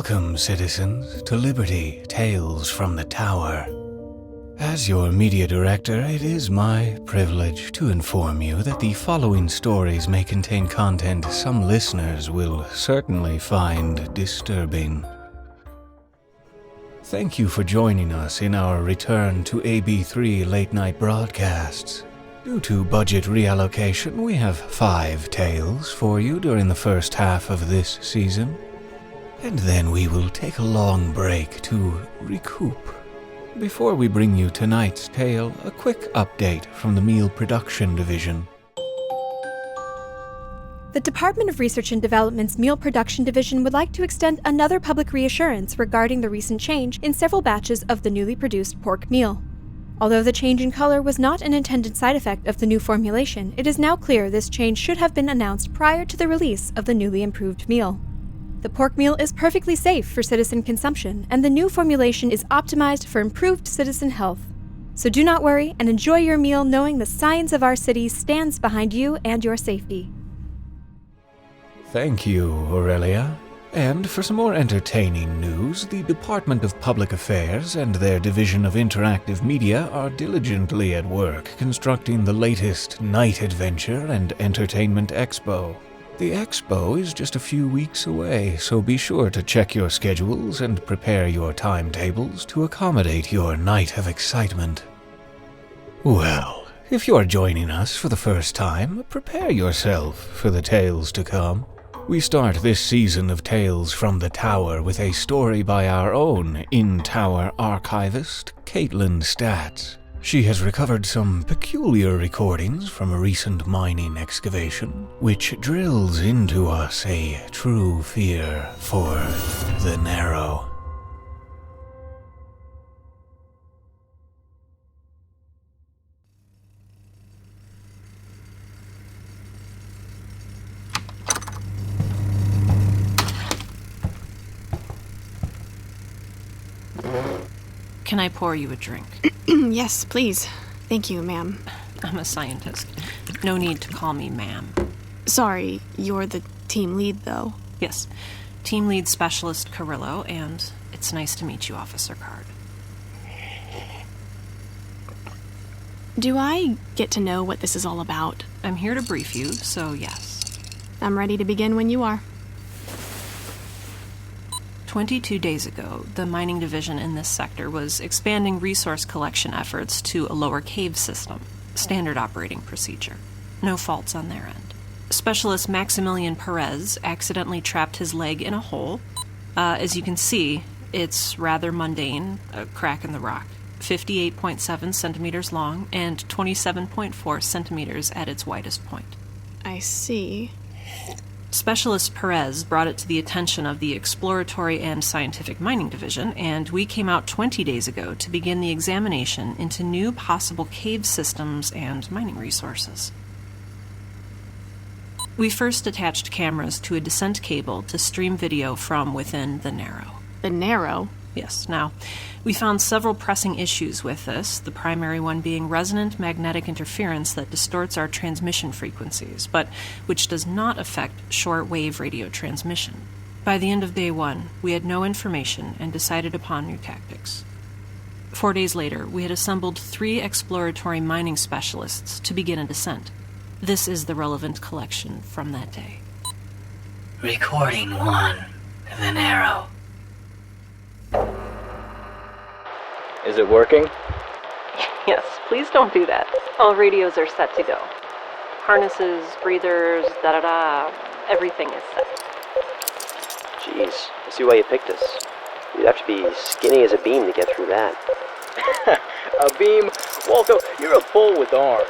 Welcome, citizens, to Liberty Tales from the Tower. As your media director, it is my privilege to inform you that the following stories may contain content some listeners will certainly find disturbing. Thank you for joining us in our return to AB3 late-night broadcasts. Due to budget reallocation, we have 5 tales for you during the first half of this season. And then we will take a long break to recoup. Before we bring you tonight's tale, a quick update from the Meal Production Division. The Department of Research and Development's Meal Production Division would like to extend another public reassurance regarding the recent change in several batches of the newly produced pork meal. Although the change in color was not an intended side effect of the new formulation, it is now clear this change should have been announced prior to the release of the newly improved meal. The pork meal is perfectly safe for citizen consumption, and the new formulation is optimized for improved citizen health. So do not worry and enjoy your meal knowing the science of our city stands behind you and your safety. Thank you, Aurelia. And for some more entertaining news, the Department of Public Affairs and their Division of Interactive Media are diligently at work constructing the latest night adventure and entertainment expo. The expo is just a few weeks away, so be sure to check your schedules and prepare your timetables to accommodate your night of excitement. Well, if you're joining us for the first time, prepare yourself for the tales to come. We start this season of Tales from the Tower with a story by our own in-tower archivist, Caitlin Statz. She has recovered some peculiar recordings from a recent mining excavation, which drills into us a true fear for the Narrow. Can I pour you a drink? Yes, please. Thank you, ma'am. I'm a scientist. No need to call me ma'am. Sorry, you're the team lead, though. Yes, team lead specialist Carillo, and it's nice to meet you, Officer Card. Do I get to know what this is all about? I'm here to brief you, so yes. I'm ready to begin when you are. 22 days ago, the mining division in this sector was expanding resource collection efforts to a lower cave system. Standard operating procedure. No faults on their end. Specialist Maximilian Perez accidentally trapped his leg in a hole. As you can see, it's rather mundane, a crack in the rock. 58.7 centimeters long and 27.4 centimeters at its widest point. I see. Specialist Perez brought it to the attention of the Exploratory and Scientific Mining Division, and we came out 20 days ago to begin the examination into new possible cave systems and mining resources. We first attached cameras to a descent cable to stream video from within the Narrow. The Narrow? Yes. Now, we found several pressing issues with this, the primary one being resonant magnetic interference that distorts our transmission frequencies, but which does not affect short-wave radio transmission. By the end of day 1, we had no information and decided upon new tactics. 4 days later, we had assembled 3 exploratory mining specialists to begin a descent. This is the relevant collection from that day. Recording 1, the Narrow. Is it working? Yes, please don't do that. All radios are set to go. Harnesses, breathers, da-da-da, everything is set. Jeez, I see why you picked us. You'd have to be skinny as a beam to get through that. A beam? Walco, you're a bull with arms.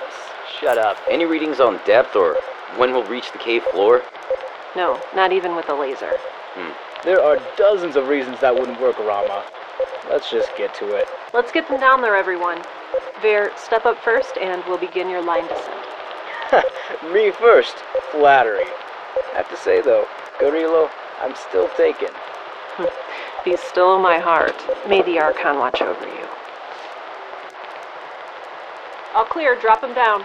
Shut up. Any readings on depth or when we'll reach the cave floor? No, not even with a laser. There are dozens of reasons that wouldn't work, Rama. Let's just get to it. Let's get them down there, everyone. Verr, step up first and we'll begin your line descent. Me first. Flattery. I have to say, though, Carillo, I'm still taken. Be still, my heart. May the Archon watch over you. All clear, drop him down.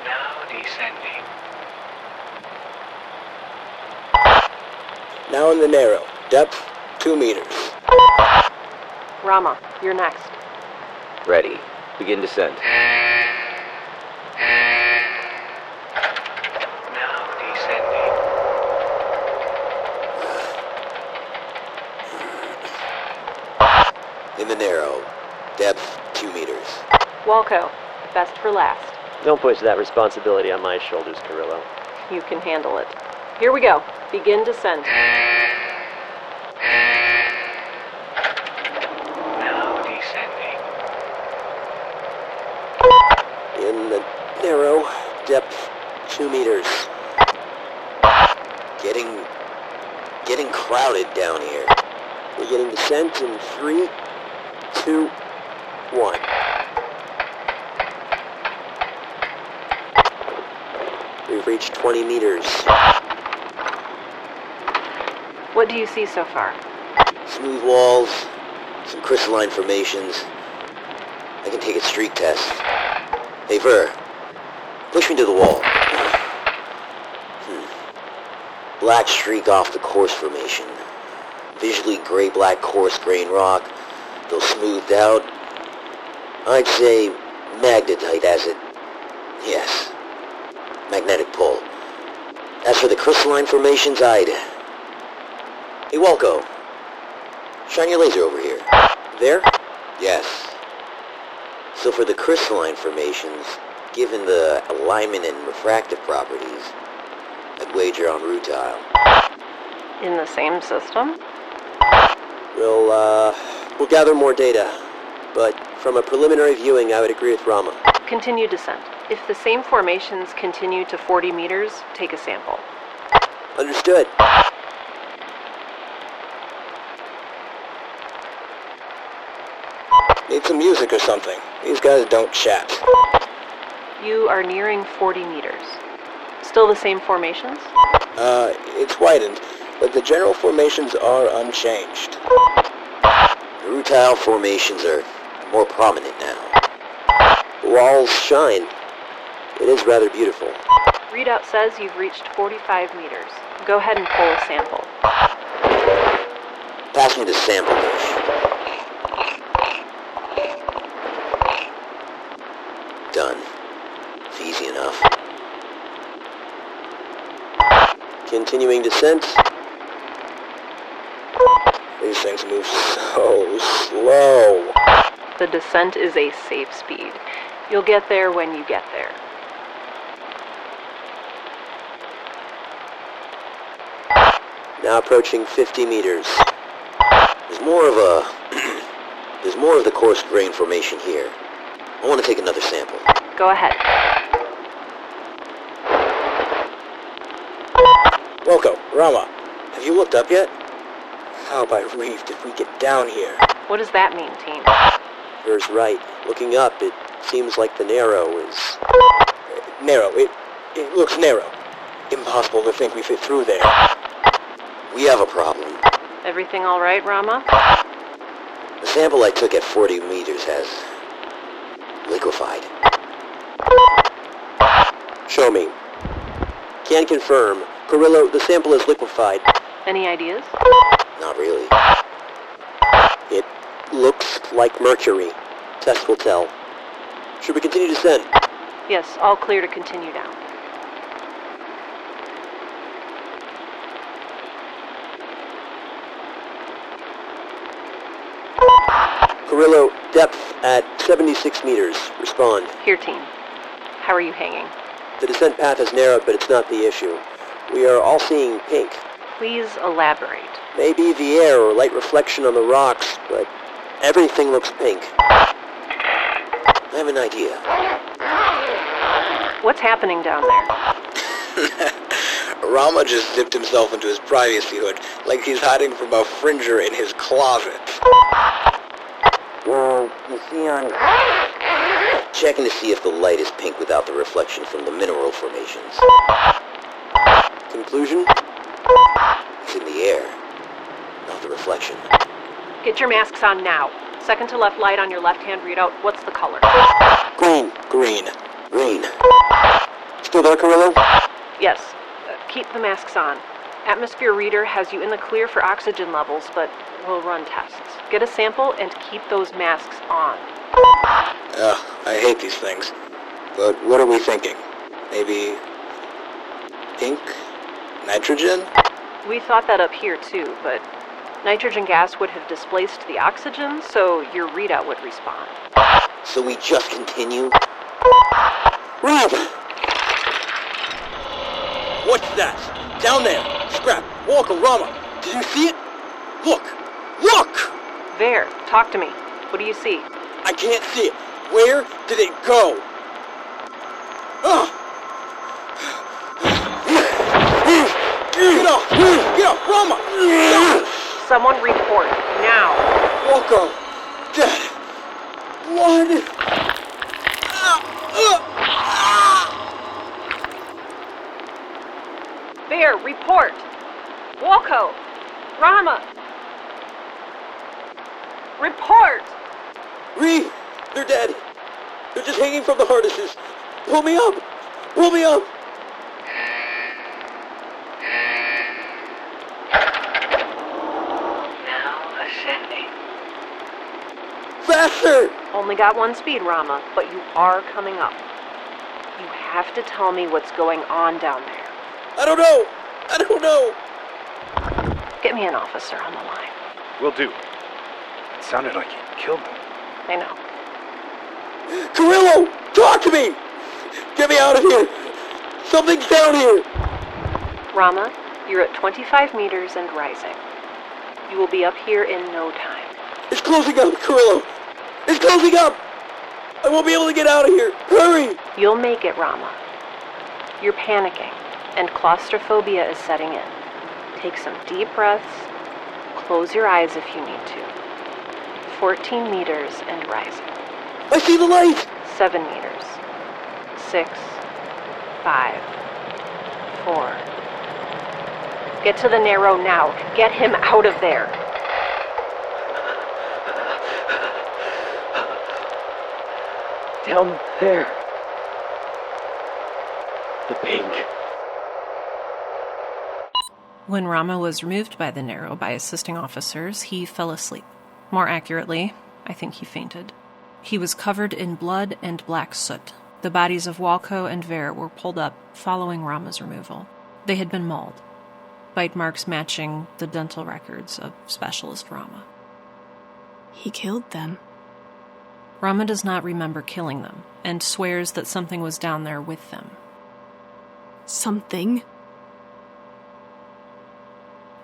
Now descending. Now in the narrow. Depth, 2 meters. Rama, you're next. Ready. Begin descent. Now descending. In the narrow. Depth, 2 meters. Walco, best for last. Don't push that responsibility on my shoulders, Carillo. You can handle it. Here we go. Begin descent. Now descending. In the narrow. Depth, 2 meters. Getting crowded down here. Beginning descent in 3, 2, 1. We've reached 20 meters. What do you see so far? Smooth walls, some crystalline formations. I can take a streak test. Hey, Verr, push me to the wall. Black streak off the coarse formation. Visually gray-black coarse grain rock, though smoothed out. I'd say magnetite acid. Yes. Magnetic pull. As for the crystalline formations, Hey, Walco. Shine your laser over here. There? Yes. So for the crystalline formations, given the alignment and refractive properties, I'd wager on rutile. In the same system? We'll gather more data, but from a preliminary viewing, I would agree with Rama. Continue descent. If the same formations continue to 40 meters, take a sample. Understood. Need some music or something. These guys don't chat. You are nearing 40 meters. Still the same formations? It's widened, but the general formations are unchanged. The rutile formations are more prominent now. The walls shine. It is rather beautiful. Readout says you've reached 45 meters. Go ahead and pull a sample. Pass me the sample dish. Done. It's easy enough. Continuing descent. These things move so slow. The descent is a safe speed. You'll get there when you get there. Now approaching 50 meters. There's more of the coarse grain formation here. I want to take another sample. Go ahead. Walco, Rama, have you looked up yet? How about reefed if we get down here? What does that mean, team? Verr's right. Looking up, it seems like the narrow is... Narrow. It looks narrow. Impossible to think we fit through there. We have a problem. Everything all right, Rama? The sample I took at 40 meters has... liquefied. Show me. Can confirm. Carillo, the sample is liquefied. Any ideas? Not really. It looks like mercury. Test will tell. Should we continue descent? Yes, all clear to continue down. Carillo, depth at 76 meters. Respond. Here, team. How are you hanging? The descent path has narrowed, but it's not the issue. We are all seeing pink. Please elaborate. Maybe the air or light reflection on the rocks, but everything looks pink. I have an idea. What's happening down there? Rama just zipped himself into his privacy hood like he's hiding from a fringer in his closet. Well, you see on... Checking to see if the light is pink without the reflection from the mineral formations. Conclusion? It's in the air, not the reflection. Get your masks on now. Second to left light on your left-hand readout. What's the color? Green. Green. Green. Still there, Carillo? Yes. Keep the masks on. Atmosphere reader has you in the clear for oxygen levels, but we'll run tests. Get a sample and keep those masks on. I hate these things. But what are we thinking? Maybe... pink? Nitrogen? We thought that up here too, but nitrogen gas would have displaced the oxygen, so your readout would respond. So we just continue? Rob! What's that? Down there! Scrap! Walco! Rama! Did you see it? Look! Look! Verr, talk to me. What do you see? I can't see it. Where did it go? Get up! Get up! Rama! Someone report, now! Walco! Dead! Blood! Verr, report! Walco! Rama! Report! Rhea! They're dead! They're just hanging from the harnesses! Pull me up! Pull me up! Now ascending. Faster! Only got one speed, Rama, but you are coming up. You have to tell me what's going on down there. I don't know! I don't know! Get me an officer on the line. Will do. It sounded like you killed them. I know. Carillo! Talk to me! Get me out of here! Something's down here! Rama, you're at 25 meters and rising. You will be up here in no time. It's closing up, Carillo! It's closing up! I won't be able to get out of here! Hurry! You'll make it, Rama. You're panicking, and claustrophobia is setting in. Take some deep breaths. Close your eyes if you need to. 14 meters and rising. I see the light! 7 meters. 6, 5, 4. Get to the narrow now. Get him out of there. Down there. The pink. When Rama was removed by the Narrow by assisting officers, he fell asleep. More accurately, I think he fainted. He was covered in blood and black soot. The bodies of Walco and Verr were pulled up following Rama's removal. They had been mauled, bite marks matching the dental records of Specialist Rama. He killed them. Rama does not remember killing them, and swears that something was down there with them. Something?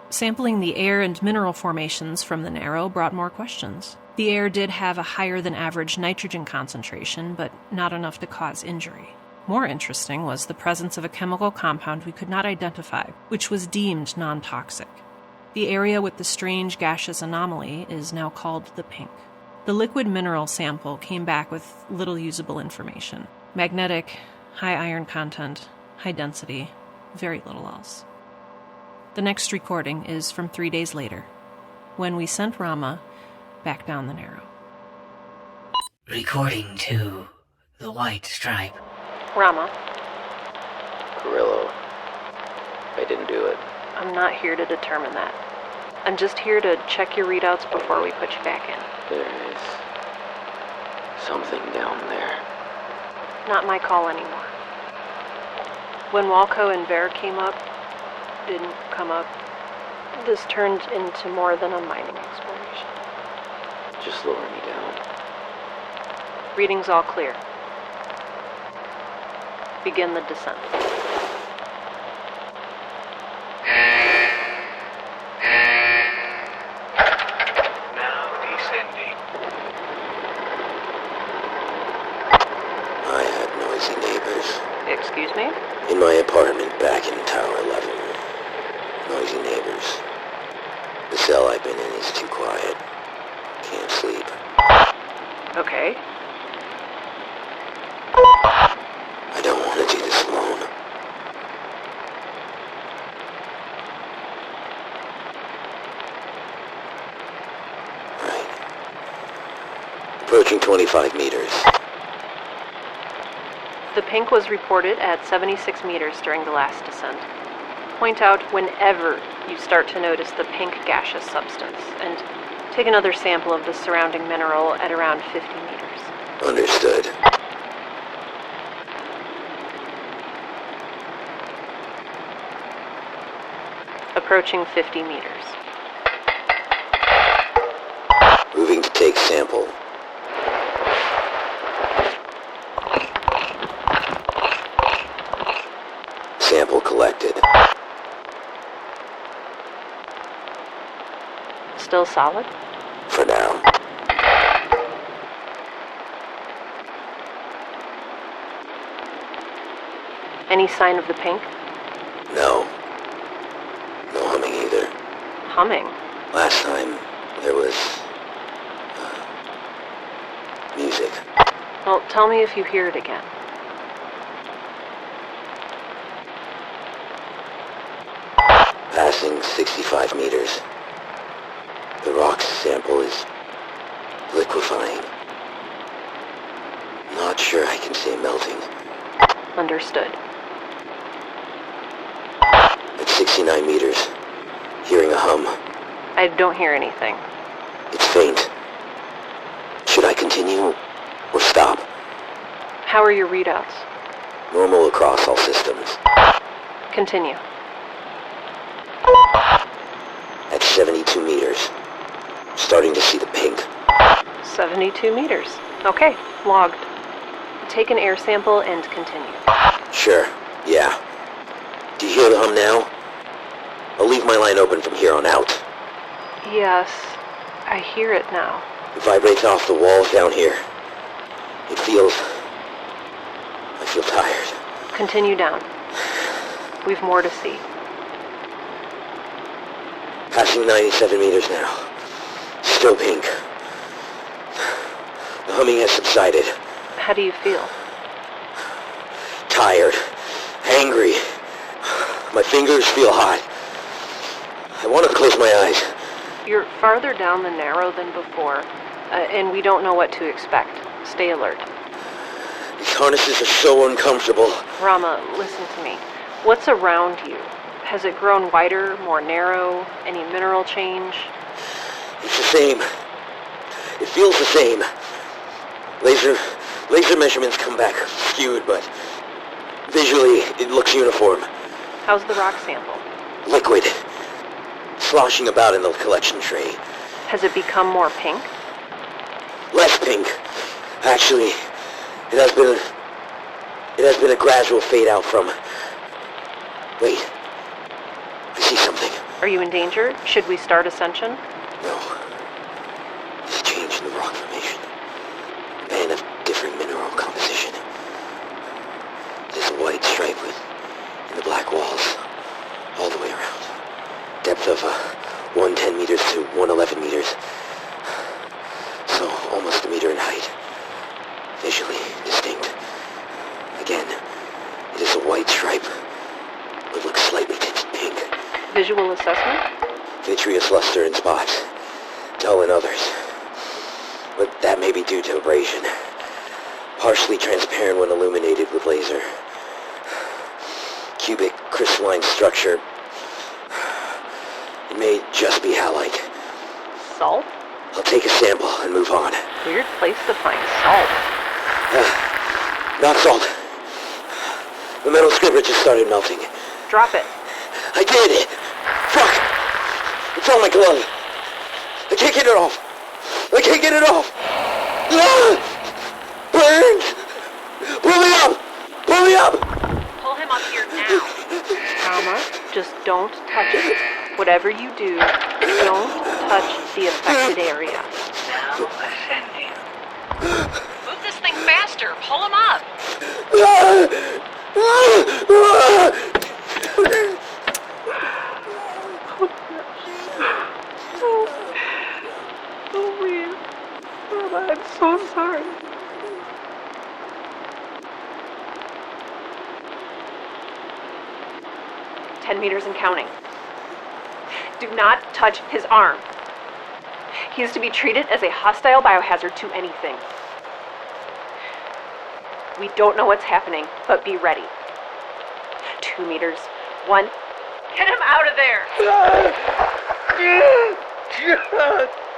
Sampling the air and mineral formations from the Narrow brought more questions. The air did have a higher-than-average nitrogen concentration, but not enough to cause injury. More interesting was the presence of a chemical compound we could not identify, which was deemed non-toxic. The area with the strange gaseous anomaly is now called the pink. The liquid mineral sample came back with little usable information. Magnetic, high iron content, high density, very little else. The next recording is from 3 days later, when we sent Rama back down the Narrow. Recording to the White Stripe. Rama, Carillo. I didn't do it. I'm not here to determine that. I'm just here to check your readouts before we put you back in. There is something down there. Not my call anymore. When Walco and Verr didn't come up, this turned into more than a mining exploration. Just lower me down. Reading's all clear. Begin the descent. Now descending. I had noisy neighbors. Excuse me? In my apartment back in Tower 11. Noisy neighbors. The cell I've been in is too quiet. Can't sleep. Okay. I don't want to do this alone. Right. Approaching 25 meters. The pink was reported at 76 meters during the last descent. Point out whenever you start to notice the pink gaseous substance, and take another sample of the surrounding mineral at around 50 meters. Understood. Approaching 50 meters. Moving to take sample. Sample collected. Still solid? For now. Any sign of the pink? No. No humming either. Humming? Last time, there was... music. Well, tell me if you hear it again. Passing 65 meters. The rock sample is liquefying. Not sure I can say melting. Understood. At 69 meters, hearing a hum. I don't hear anything. It's faint. Should I continue or stop? How are your readouts? Normal across all systems. Continue. At 72 meters, starting to see the pink. 72 meters. Okay, logged. Take an air sample and continue. Sure, yeah. Do you hear the hum now? I'll leave my line open from here on out. Yes, I hear it now. It vibrates off the walls down here. It feels... I feel tired. Continue down. We've more to see. Passing 97 meters now. Still pink. The humming has subsided. How do you feel? Tired. Angry. My fingers feel hot. I want to close my eyes. You're farther down the narrow than before, and we don't know what to expect. Stay alert. These harnesses are so uncomfortable. Rama, listen to me. What's around you? Has it grown wider, more narrow? Any mineral change? It's the same. It feels the same. Laser measurements come back skewed, but visually it looks uniform. How's the rock sample? Liquid. Sloshing about in the collection tray. Has it become more pink? Less pink. Actually, it has been a gradual fade out from... Wait. I see something. Are you in danger? Should we start ascension? No. There's a change in the rock formation. A band of different mineral composition. There's a white stripe in the black walls. All the way around. Depth of 110 meters to 111 meters. So almost a meter in height. Visually distinct. Again, it is a white stripe. It looks slightly tinged pink. Visual assessment? Vitreous luster in spots. Dull in others. But that may be due to abrasion. Partially transparent when illuminated with laser. Cubic, crystalline structure. It may just be halite. Salt? I'll take a sample and move on. Weird place to find salt. Not salt. The metal scribbler just started melting. Drop it. I did! Fuck! It's on my glove. I can't get it off. I can't get it off. Ah! Burns! Pull me up! Pull me up! Pull him up here now. Rama, just don't touch it. Whatever you do, don't touch the affected area. Now ascending. Move this thing faster. Pull him up. I'm so sorry. "10 meters and counting. Do not touch his arm. He is to be treated as a hostile biohazard to anything. We don't know what's happening, but be ready. 2 meters. 1, Get him out of there!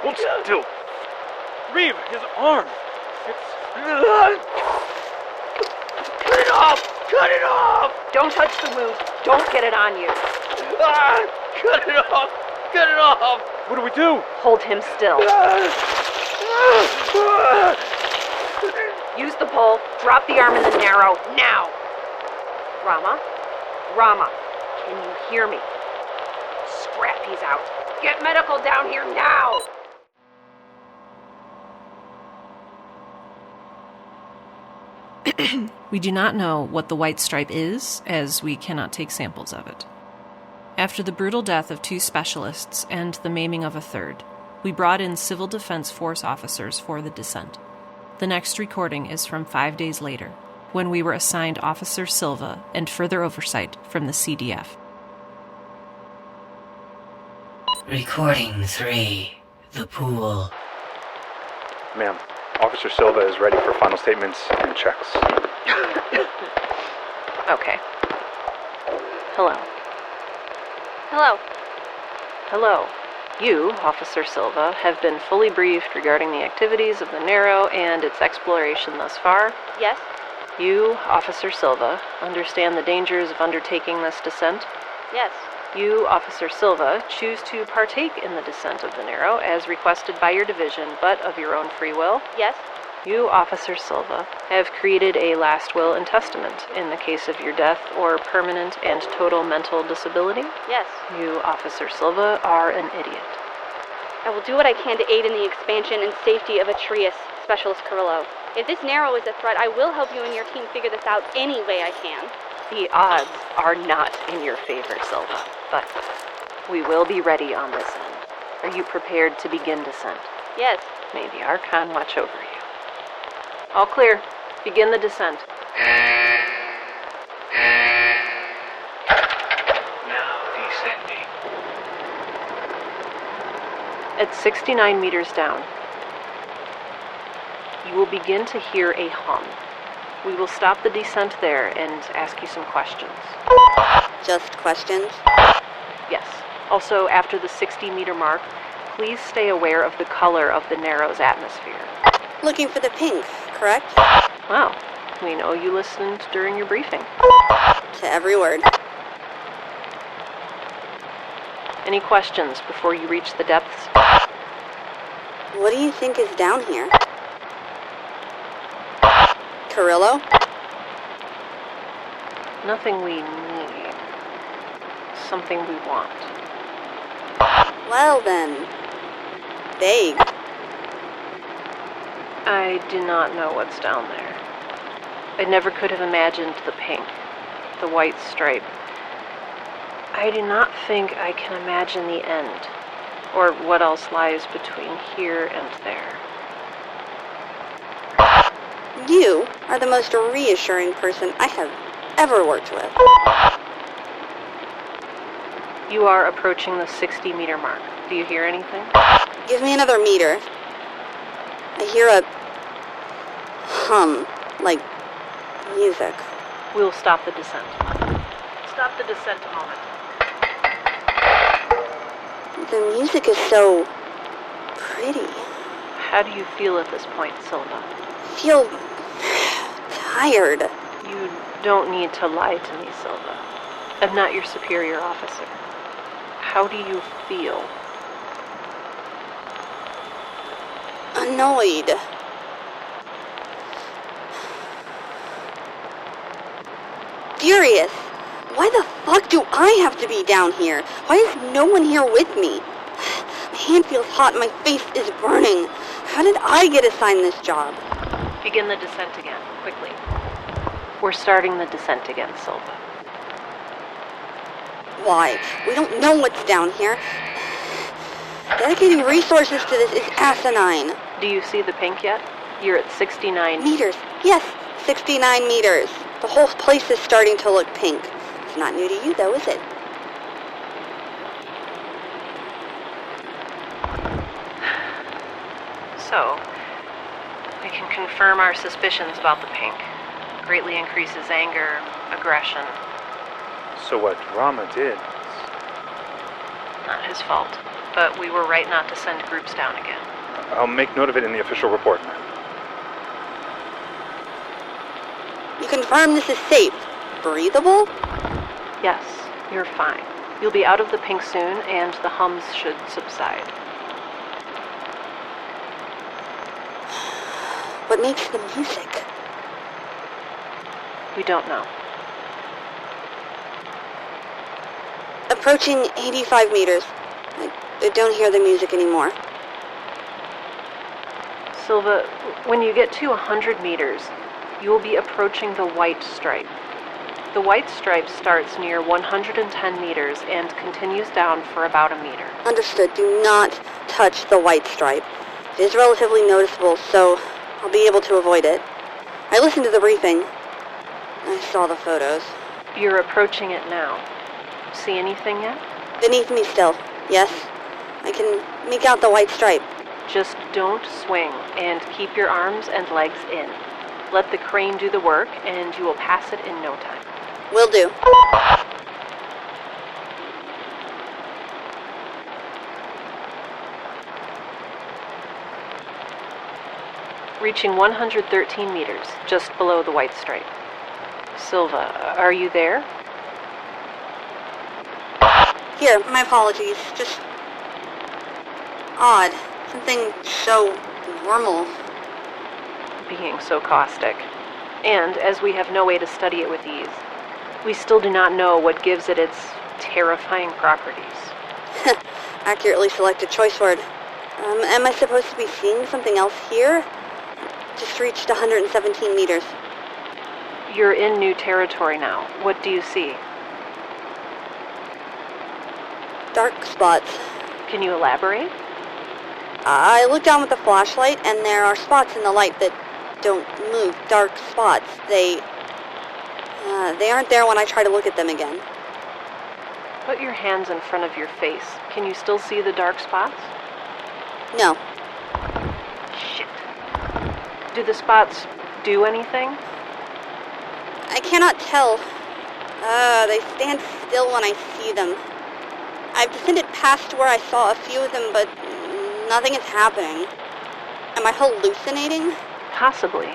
Hold still. Reeve, his arm. Cut it off! Cut it off! Don't touch the wound. Don't get it on you. Cut it off! Cut it off! What do we do? Hold him still. Use the pole. Drop the arm in the narrow. Now! Rama? Rama, can you hear me? Scrappy's out. Get medical down here now! We do not know what the white stripe is, as we cannot take samples of it. After the brutal death of 2 specialists and the maiming of a 3rd, we brought in Civil Defense Force officers for the descent. The next recording is from 5 days later, when we were assigned Officer Silva and further oversight from the CDF. Recording 3. The pool. Ma'am, Officer Silva is ready for final statements and checks. Okay. Hello. Hello. Hello. You, Officer Silva, have been fully briefed regarding the activities of the Narrow and its exploration thus far. Yes? You, Officer Silva, understand the dangers of undertaking this descent. Yes. You, Officer Silva, choose to partake in the descent of the Narrow as requested by your division, but of your own free will. Yes. You, Officer Silva, have created a last will and testament in the case of your death or permanent and total mental disability. Yes. You, Officer Silva, are an idiot. I will do what I can to aid in the expansion and safety of Atrius, Specialist Carillo. If this Narrow is a threat, I will help you and your team figure this out any way I can. The odds are not in your favor, Silva, but we will be ready on this end. Are you prepared to begin descent? Yes. May the Archon watch over you. All clear. Begin the descent. Now descending. At 69 meters down, you will begin to hear a hum. We will stop the descent there and ask you some questions. Just questions? Yes. Also, after the 60-meter mark, please stay aware of the color of the Narrow's atmosphere. Looking for the pink, correct? Wow. We know you listened during your briefing. To every word. Any questions before you reach the depths? What do you think is down here? Carillo? Nothing we need. Something we want. Well then. Vague. I do not know what's down there. I never could have imagined the pink, the white stripe. I do not think I can imagine the end, or what else lies between here and there. You are the most reassuring person I have ever worked with. You are approaching the 60-meter mark. Do you hear anything? Give me another meter. I hear a hum, like music. We'll stop the descent. Stop the descent a moment. The music is so pretty. How do you feel at this point, Silva? Feel tired. You don't need to lie to me, Silva. I'm not your superior officer. How do you feel? Annoyed. Furious. Why the fuck do I have to be down here? Why is no one here with me? My hand feels hot and my face is burning. How did I get assigned this job? Begin the descent again, quickly. We're starting the descent again, Silva. Why? We don't know what's down here. Dedicating resources to this is asinine. Do you see the pink yet? You're at 69 meters. Yes, 69 meters. The whole place is starting to look pink. It's not new to you, though, is it? So, we can confirm our suspicions about the pink. Greatly increases anger, aggression. So what Rama did is not his fault, but we were right not to send groups down again. I'll make note of it in the official report. You confirm this is safe? Breathable? Yes, you're fine. You'll be out of the pink soon, and the hums should subside. What makes the music? We don't know. Approaching 85 meters. I don't hear the music anymore. Silva, when you get to 100 meters, you will be approaching the white stripe. The white stripe starts near 110 meters and continues down for about a meter. Understood. Do not touch the white stripe. It is relatively noticeable, so I'll be able to avoid it. I listened to the briefing. I saw the photos. You're approaching it now. See anything yet? Beneath me still, yes. I can make out the white stripe. Just don't swing, and keep your arms and legs in. Let the crane do the work, and you will pass it in no time. Will do. Reaching 113 meters, just below the white stripe. Silva, are you there? Here, my apologies. Just odd. Something so normal. Being so caustic. And as we have no way to study it with ease, we still do not know what gives it its terrifying properties. Accurately selected choice word. Am I supposed to be seeing something else here? Just reached 117 meters. You're in new territory now. What do you see? Dark spots. Can you elaborate? I look down with the flashlight, and there are spots in the light that don't move. Dark spots. They aren't there when I try to look at them again. Put your hands in front of your face. Can you still see the dark spots? No. Shit. Do the spots do anything? I cannot tell. They stand still when I see them. I've descended past where I saw a few of them, but nothing is happening. Am I hallucinating? Possibly.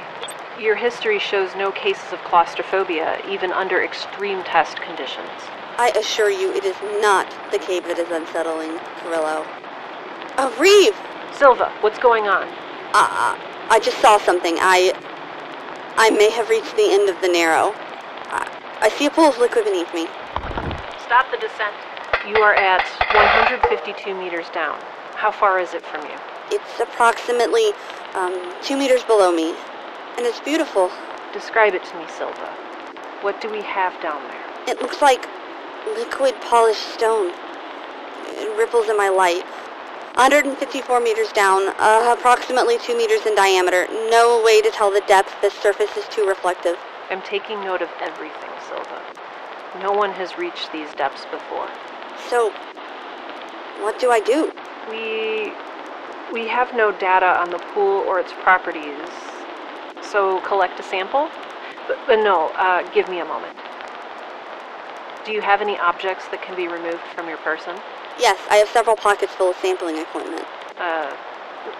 Your history shows no cases of claustrophobia, even under extreme test conditions. I assure you it is not the cave that is unsettling, Carillo. Oh, Reeve! Silva, what's going on? I just saw something. I may have reached the end of the narrow. I see a pool of liquid beneath me. Stop the descent. You are at 152 meters down. How far is it from you? It's approximately 2 meters below me, and it's beautiful. Describe it to me, Silva. What do we have down there? It looks like liquid polished stone. It ripples in my light. 154 meters down, approximately 2 meters in diameter. No way to tell the depth. The surface is too reflective. I'm taking note of everything, Silva. No one has reached these depths before. So, what do I do? We have no data on the pool or its properties. So collect a sample? But no, give me a moment. Do you have any objects that can be removed from your person? Yes, I have several pockets full of sampling equipment.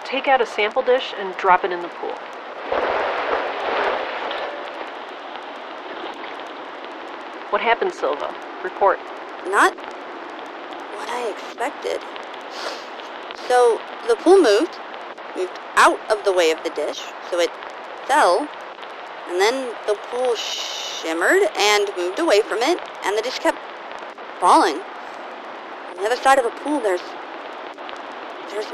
Take out a sample dish and drop it in the pool. What happened, Silva? Report. Not what I expected. So, the pool moved out of the way of the dish, so it fell, and then the pool shimmered and moved away from it, and the dish kept falling. On the other side of the pool, there's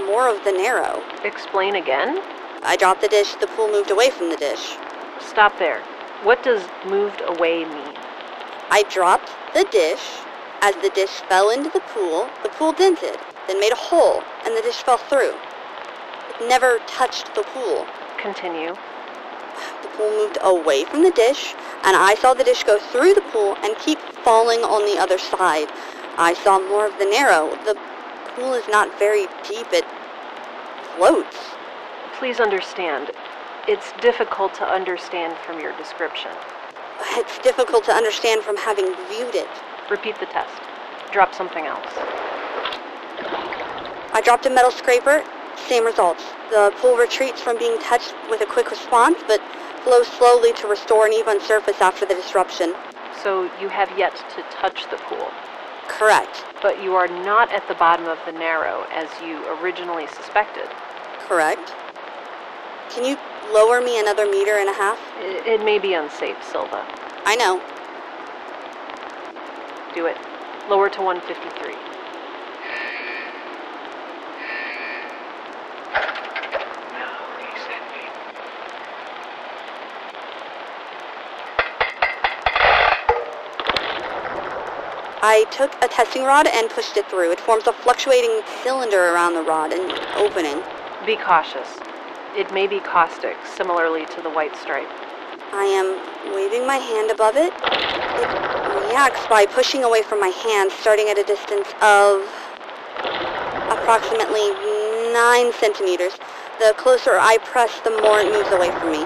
more of the narrow. Explain again? I dropped the dish, the pool moved away from the dish. Stop there. What does moved away mean? I dropped the dish. As the dish fell into the pool dented, then made a hole, and the dish fell through. It never touched the pool. Continue. The pool moved away from the dish, and I saw the dish go through the pool and keep falling on the other side. I saw more of the narrow. The pool is not very deep. It floats. Please understand, it's difficult to understand from your description. It's difficult to understand from having viewed it. Repeat the test. Drop something else. dropped a metal scraper, same results. The pool retreats from being touched with a quick response, but flows slowly to restore an even surface after the disruption. So you have yet to touch the pool. Correct. But you are not at the bottom of the Narrow, as you originally suspected. Correct. Can you lower me another 1.5 meters? It may be unsafe, Silva. I know. Do it. Lower to 153. I took a testing rod and pushed it through. It forms a fluctuating cylinder around the rod and opening. Be cautious. It may be caustic, similarly to the white stripe. I am waving my hand above it. It reacts by pushing away from my hand, starting at a distance of approximately 9 centimeters. The closer I press, the more it moves away from me.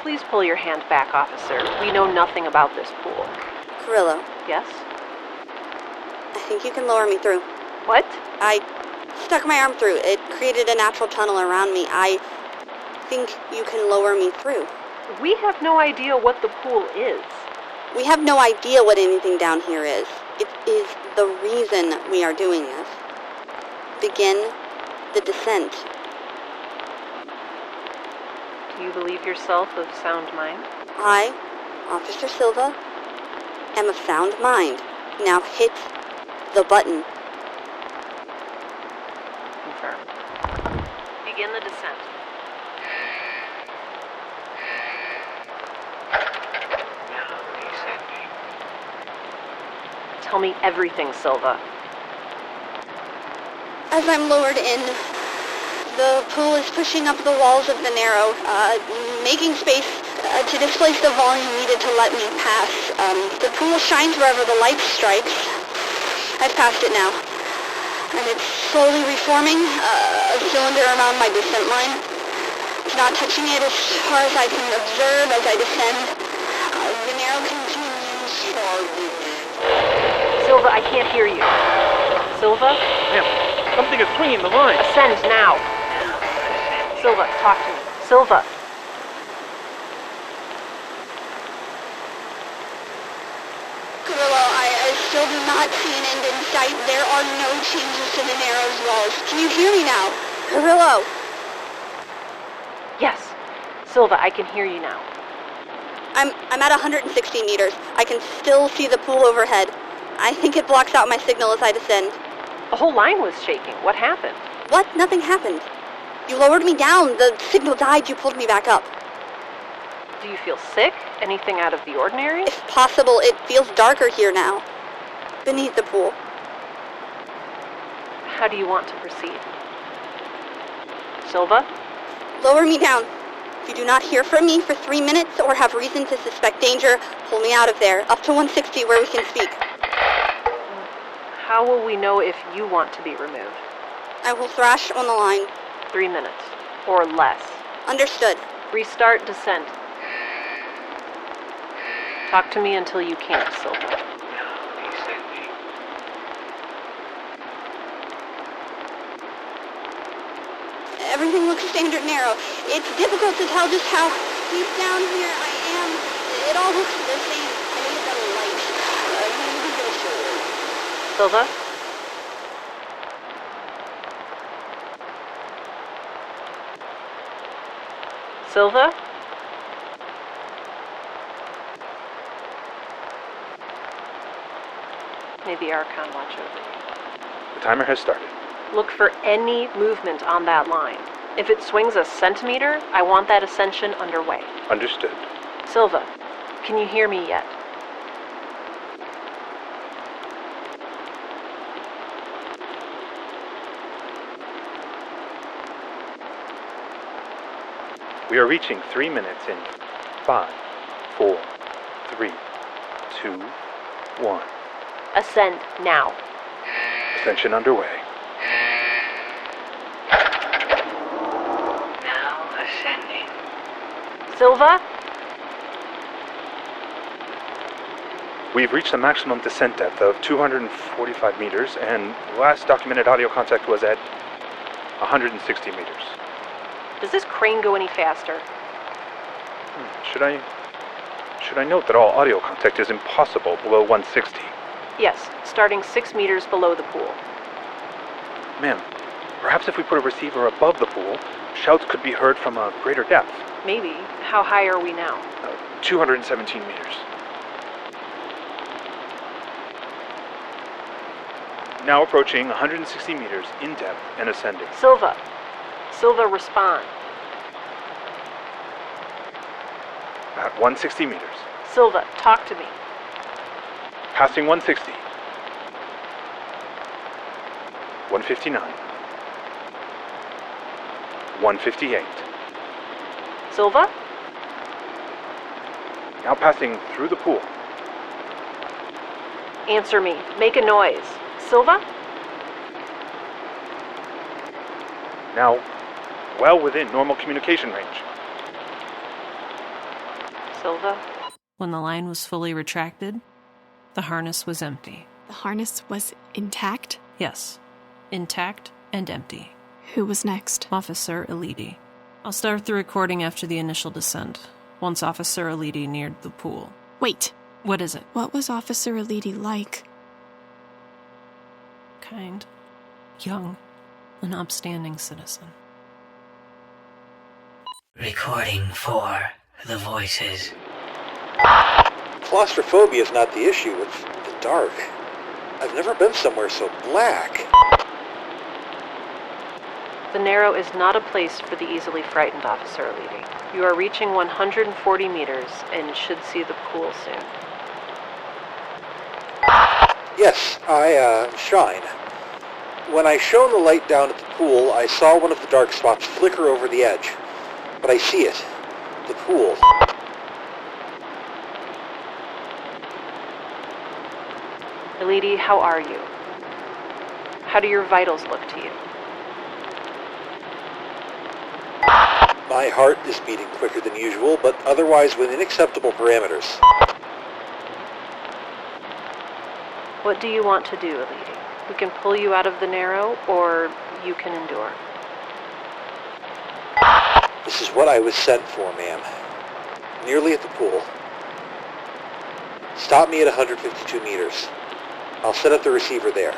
Please pull your hand back, officer. We know nothing about this pool. Carillo. Yes? I think you can lower me through. What? I stuck my arm through. It created a natural tunnel around me. I think you can lower me through. We have no idea what the pool is. We have no idea what anything down here is. It is the reason we are doing this. Begin the descent. Do you believe yourself of sound mind? I, Officer Silva, am of sound mind. Now hit the button. Confirmed. Begin the descent. Tell me everything, Silva. As I'm lowered in, the pool is pushing up the walls of the Narrow, making space to displace the volume needed to let me pass. The pool shines wherever the light strikes. I've passed it now, and it's slowly reforming a cylinder around my descent line. It's not touching it as far as I can observe as I descend. The Narrow continues forward. Silva, I can't hear you. Silva? Ma'am, something is swinging the line. Ascend now. Silva, talk to me. Silva. Carillo, I still do not see an end in sight. There are no changes to the Narrow's walls. Can you hear me now? Carillo! Yes. Silva, I can hear you now. I'm at 160 meters. I can still see the pool overhead. I think it blocks out my signal as I descend. The whole line was shaking. What happened? What? Nothing happened. You lowered me down. The signal died. You pulled me back up. Do you feel sick? Anything out of the ordinary? If possible, it feels darker here now. Beneath the pool. How do you want to proceed? Silva? Lower me down. If you do not hear from me for 3 minutes or have reason to suspect danger, pull me out of there, up to 160 where we can speak. How will we know if you want to be removed? I will thrash on the line. 3 minutes. Or less. Understood. Restart descent. Talk to me until you can't, Silva. Everything looks standard narrow. It's difficult to tell just how deep down here I am. It all looks the same. I need a better light. Silva? Silva? Maybe Archon watch over you. The timer has started. Look for any movement on that line. If it swings a centimeter, I want that ascension underway. Understood. Silva, can you hear me yet? We are reaching 3 minutes in 5, 4, 3, 2, 1. Ascend now. Ascension underway. Now ascending. Silva? We've reached the maximum descent depth of 245 meters, and last documented audio contact was at 160 meters. Does this crane go any faster? Should I note that all audio contact is impossible below 160? Yes, starting 6 meters below the pool. Ma'am, perhaps if we put a receiver above the pool, shouts could be heard from a greater depth. Maybe. How high are we now? 217 meters. Now approaching 160 meters in depth and ascending. Silva. Silva, respond. At 160 meters. Silva, talk to me. Passing 160. 159. 158. Silva? Now passing through the pool. Answer me. Make a noise. Silva? Now, well within normal communication range. Silva? When the line was fully retracted, the harness was empty. The harness was intact? Yes, intact and empty. Who was next? Officer Elidi. I'll start the recording after the initial descent, once Officer Elidi neared the pool. Wait. What is it? What was Officer Elidi like? Kind. Young. An upstanding citizen. Recording 4. The voices. Claustrophobia is not the issue, it's the dark. I've never been somewhere so black. The Narrow is not a place for the easily frightened, Officer Elidi. You are reaching 140 meters and should see the pool soon. Yes, I shine. When I shone the light down at the pool, I saw one of the dark spots flicker over the edge. But I see it. The pool. Elidi, how are you? How do your vitals look to you? My heart is beating quicker than usual, but otherwise within acceptable parameters. What do you want to do, Elidi? We can pull you out of the Narrow, or you can endure. This is what I was sent for, ma'am. Nearly at the pool. Stop me at 152 meters. I'll set up the receiver there.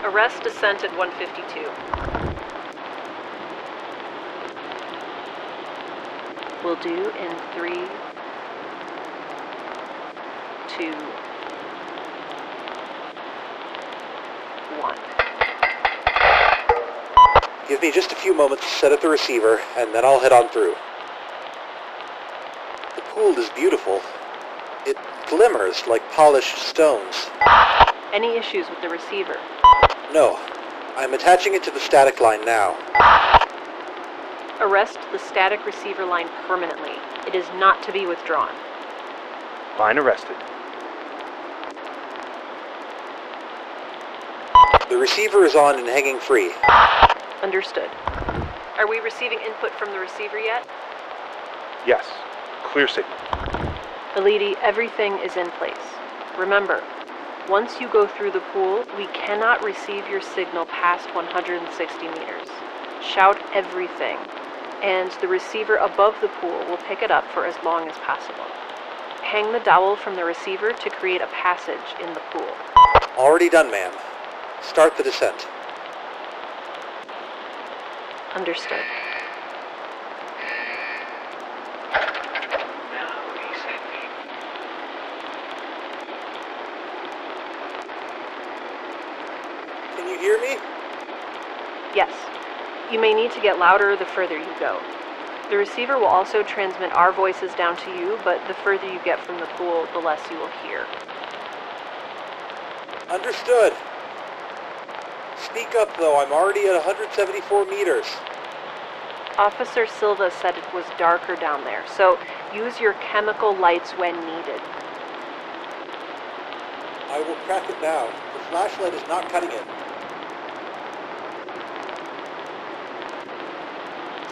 Arrest descent at 152. We'll do in 3, 2, 1. Give me just a few moments to set up the receiver, and then I'll head on through. The pool is beautiful. It glimmers like polished stones. Any issues with the receiver? No. I'm attaching it to the static line now. Arrest the static receiver line permanently. It is not to be withdrawn. Line arrested. The receiver is on and hanging free. Understood. Are we receiving input from the receiver yet? Yes. Clear signal. Elidi, everything is in place. Remember, once you go through the pool, we cannot receive your signal past 160 meters. Shout everything, and the receiver above the pool will pick it up for as long as possible. Hang the dowel from the receiver to create a passage in the pool. Already done, ma'am. Start the descent. Understood. Can you hear me? Yes. You may need to get louder the further you go. The receiver will also transmit our voices down to you, but the further you get from the pool, the less you will hear. Understood. Speak up, though. I'm already at 174 meters. Officer Silva said it was darker down there, so use your chemical lights when needed. I will crack it now. The flashlight is not cutting it.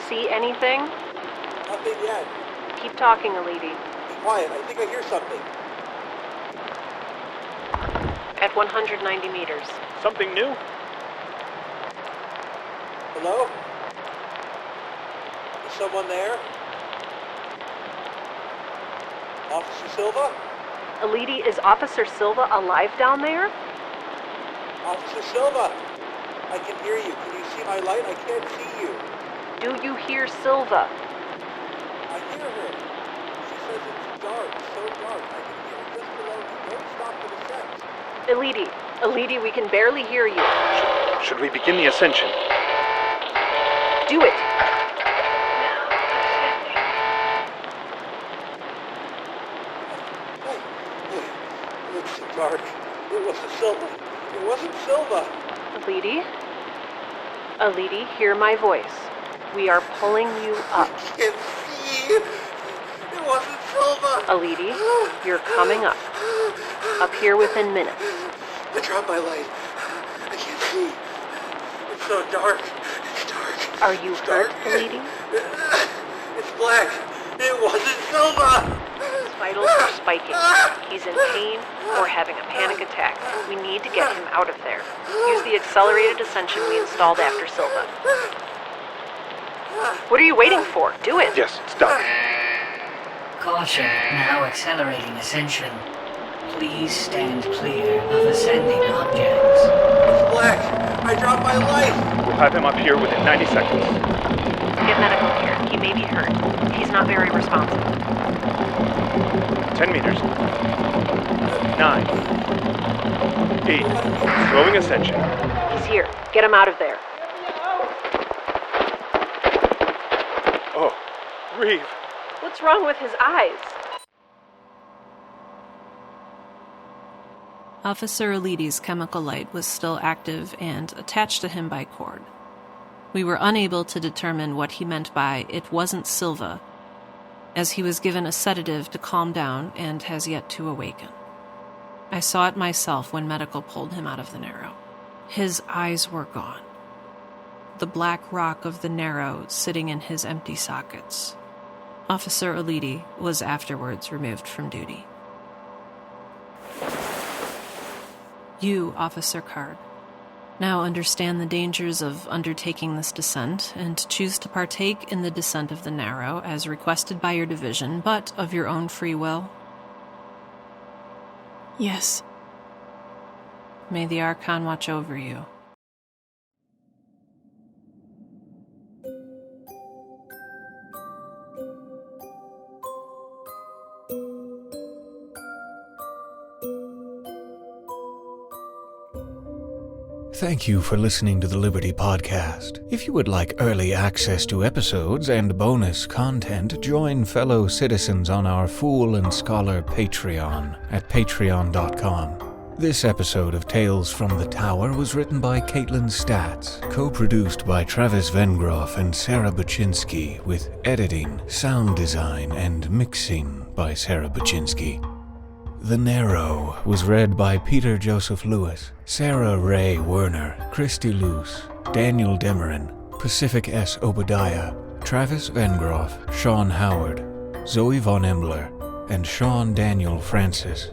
See anything? Nothing yet. Keep talking, Elidi. Be quiet. I think I hear something. At 190 meters. Something new? Hello? Is someone there? Officer Silva? Elidi, is Officer Silva alive down there? Officer Silva! I can hear you. Can you see my light? I can't see you. Do you hear Silva? I hear her. She says it's dark, so dark. I can hear her just below me. Don't stop the descent. Elidi, we can barely hear you. Should we begin the ascension? Do it! It's so dark. It wasn't Silva. It wasn't Silva. Elidi, hear my voice. We are pulling you up. I can't see. It wasn't Silva. Elidi, you're coming up. Up here within minutes. I dropped my light. I can't see. It's so dark. It's dark. Are you hurt, Elidi? It's black. It wasn't Silva. His vitals are spiking. He's in pain or having a panic attack. We need to get him out of there. Use the accelerated ascension we installed after Silva. What are you waiting for? Do it! Yes, it's done. Caution, now accelerating ascension. Please stand clear of ascending objects. It's black. I dropped my light. We'll have him up here within 90 seconds. Get medical care. He may be hurt. He's not very responsive. 10 meters. 9. 8. Slowing ascension. He's here. Get him out of there. Oh, Reeve. What's wrong with his eyes? Officer Elidi's chemical light was still active and attached to him by cord. We were unable to determine what he meant by "it wasn't Silva," as he was given a sedative to calm down and has yet to awaken. I saw it myself when medical pulled him out of the Narrow. His eyes were gone. The black rock of the Narrow sitting in his empty sockets. Officer Elidi was afterwards removed from duty. You, Officer Card, now understand the dangers of undertaking this descent and choose to partake in the descent of the Narrow as requested by your division, but of your own free will. Yes. May the Archon watch over you. Thank you for listening to the Liberty Podcast. If you would like early access to episodes and bonus content, join fellow citizens on our Fool and Scholar Patreon at patreon.com. This episode of Tales from the Tower was written by Caitlin Statz, co-produced by Travis Vengroff and Sarah Buchynski, with editing, sound design, and mixing by Sarah Buchynski. The Narrow was read by Peter Joseph Lewis, Sarah Ray Werner, Christy Luse, Daniel Demerin, Pacific S. Obadiah, Travis Vengroff, Sean Howard, Zoe Von Embler, and Sean Daniel Francis.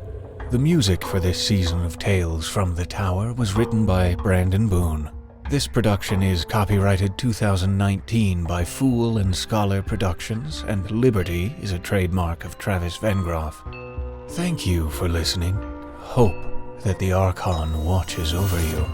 The music for this season of Tales from the Tower was written by Brandon Boone. This production is copyrighted 2019 by Fool and Scholar Productions, and Liberty is a trademark of Travis Vengroff. Thank you for listening. Hope that the Archon watches over you.